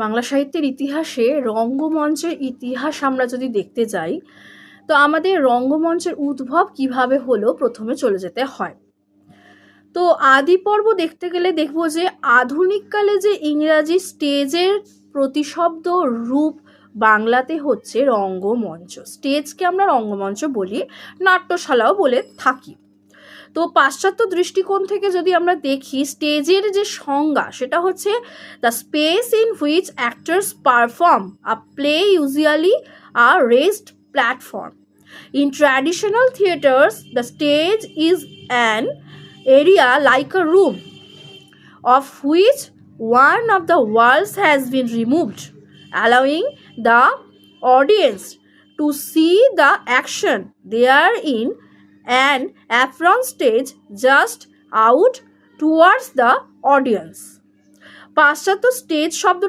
বাংলা সাহিত্যের ইতিহাসে রঙ্গমঞ্চের ইতিহাস আমরা যদি দেখতে যাই, তো আমাদের রঙ্গমঞ্চের উদ্ভব কিভাবে হলো প্রথমে চলে যেতে হয়। তো আদি পর্ব দেখতে গেলে দেখব যে আধুনিককালে যে ইংরাজি স্টেজের প্রতিশব্দ রূপ বাংলাতে হচ্ছে রঙ্গমঞ্চ। স্টেজকে আমরা রঙ্গমঞ্চ বলি, নাট্যশালাও বলে থাকি। তো পাশ্চাত্য দৃষ্টিকোণ থেকে যদি আমরা দেখি, স্টেজের যে সংজ্ঞা সেটা হচ্ছে the space in which actors perform a play, usually a raised platform. In traditional theatres, the stage is an area like a room, of which one of the walls has been removed, allowing the audience to see the action therein, and apron stage just out towards the audience. পাশ্চাত্য stage শব্দ